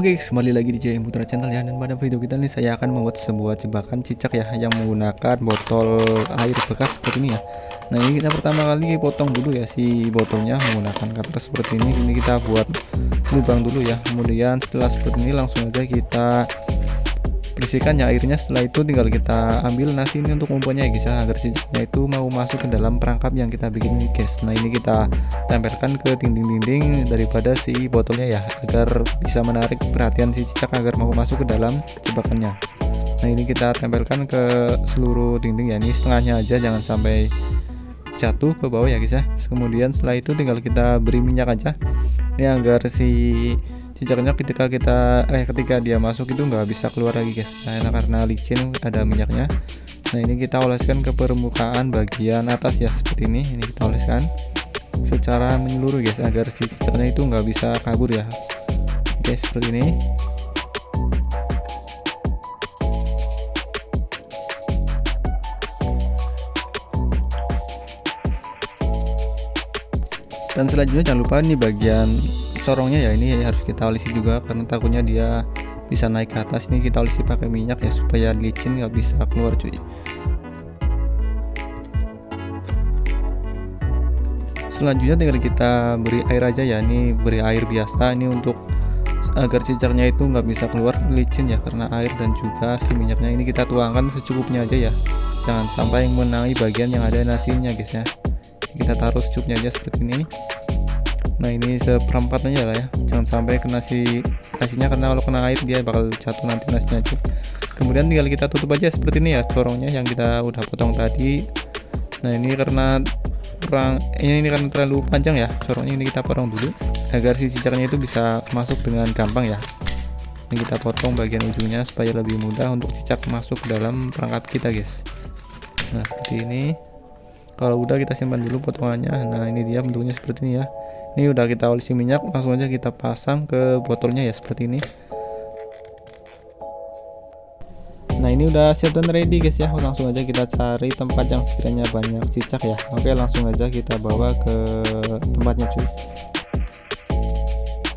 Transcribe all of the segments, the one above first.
Oke, kembali lagi di JM Putra Channel ya. Dan pada video kita ini saya akan membuat sebuah jebakan cicak ya, yang menggunakan botol air bekas seperti ini ya. Nah, ini kita pertama kali potong dulu ya si botolnya menggunakan cutter seperti ini. Ini kita buat lubang dulu ya. Kemudian setelah seperti ini langsung aja kita bersihkan ya airnya. Setelah itu tinggal kita ambil nasi ini untuk umpannya ya guys ya, agar cicaknya itu mau masuk ke dalam perangkap yang kita bikin ini guys. Nah, ini kita tempelkan ke dinding-dinding daripada si botolnya ya, agar bisa menarik perhatian si cicak agar mau masuk ke dalam jebakannya. Nah, ini kita tempelkan ke seluruh dinding ya, ini setengahnya aja, jangan sampai jatuh ke bawah ya guys ya. Kemudian setelah itu tinggal kita beri minyak aja ini agar si cicaknya ketika dia masuk itu nggak bisa keluar lagi guys. Nah, karena licin ada minyaknya. Nah, ini kita oleskan ke permukaan bagian atas ya, seperti ini. Ini kita oleskan secara menyeluruh guys, agar si cicaknya itu nggak bisa kabur ya. Oke, seperti ini. Dan selanjutnya jangan lupa nih bagian corongnya ya, ini harus kita olesi juga karena takutnya dia bisa naik ke atas. Ini kita olesi pakai minyak ya, supaya licin nggak bisa keluar cuy. Selanjutnya tinggal kita beri air aja ya, ini beri air biasa ini untuk agar cicaknya itu nggak bisa keluar licin ya karena air dan juga si minyaknya. Ini kita tuangkan secukupnya aja ya, jangan sampai mengenai bagian yang ada nasinya guys ya. Kita taruh secukupnya aja seperti ini. Nah, ini seperempat aja lah ya, jangan sampai kena si nasinya, karena kalau kena air dia bakal jatuh nanti nasinya aja. Kemudian tinggal kita tutup aja seperti ini ya corongnya yang kita udah potong tadi. Nah, ini karena karena terlalu panjang ya corongnya, ini kita potong dulu agar si cicaknya itu bisa masuk dengan gampang ya. Ini kita potong bagian ujungnya supaya lebih mudah untuk cicak masuk ke dalam perangkap kita guys. Nah, seperti ini. Kalau udah kita simpan dulu potongannya. Nah, ini dia bentuknya seperti ini ya. Ini udah kita olesi minyak, langsung aja kita pasang ke botolnya ya, seperti ini. Nah, ini udah siap dan ready guys ya. Langsung aja kita cari tempat yang sekiranya banyak cicak ya. Oke, langsung aja kita bawa ke tempatnya cuy.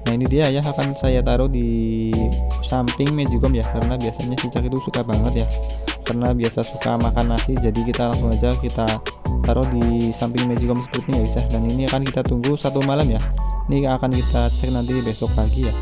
Nah, ini dia ya, akan saya taruh di samping magicom ya, karena biasanya cicak itu suka banget ya, karena biasa suka makan nasi. Jadi kita langsung aja kita taruh di samping magicom seperti ini ya guys ya. Dan ini akan kita tunggu 1 malam ya. Ini akan kita cek nanti besok pagi ya.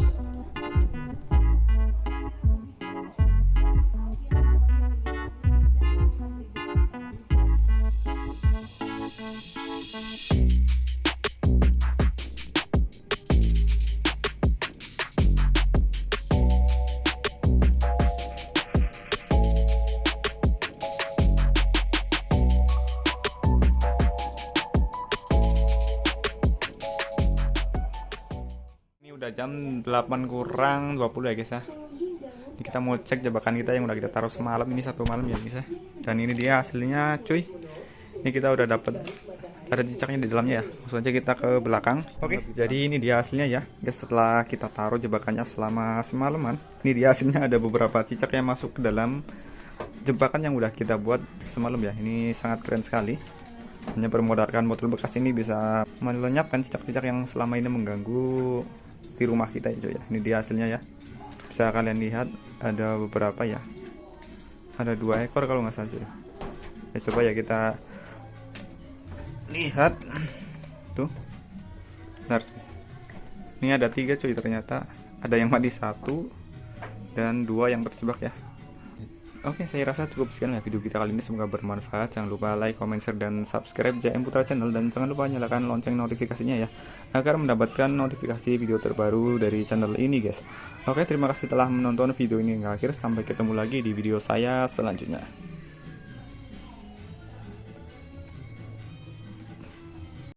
Udah jam 8 kurang 20 ya guys ya. Ini kita mau cek jebakan kita yang udah kita taruh semalam, ini 1 malam ya guys ya. Dan ini dia hasilnya cuy. Ini kita udah dapat ada cicaknya di dalamnya ya. Langsung aja kita ke belakang. Oke, jadi ini dia hasilnya ya guys, setelah kita taruh jebakannya selama semalaman. Ini dia hasilnya, ada beberapa cicak yang masuk ke dalam jebakan yang udah kita buat semalam ya. Ini sangat keren sekali. Hanya bermodalkan botol bekas ini bisa melenyapkan cicak-cicak yang selama ini mengganggu di rumah kita itu ya. Ini dia hasilnya ya, bisa kalian lihat ada beberapa ya, ada 2 ekor kalau nggak salah ya. Coba ya kita lihat tuh. Bentar, ini ada 3 cuy, ternyata ada yang mati 1 dan 2 yang terjebak ya. Oke, saya rasa cukup sekian ya video kita kali ini, semoga bermanfaat. Jangan lupa like, comment, share, dan subscribe JM Putra Channel, dan jangan lupa nyalakan lonceng notifikasinya ya, agar mendapatkan notifikasi video terbaru dari channel ini guys. Oke, terima kasih telah menonton video ini hingga akhir. Sampai ketemu lagi di video saya selanjutnya.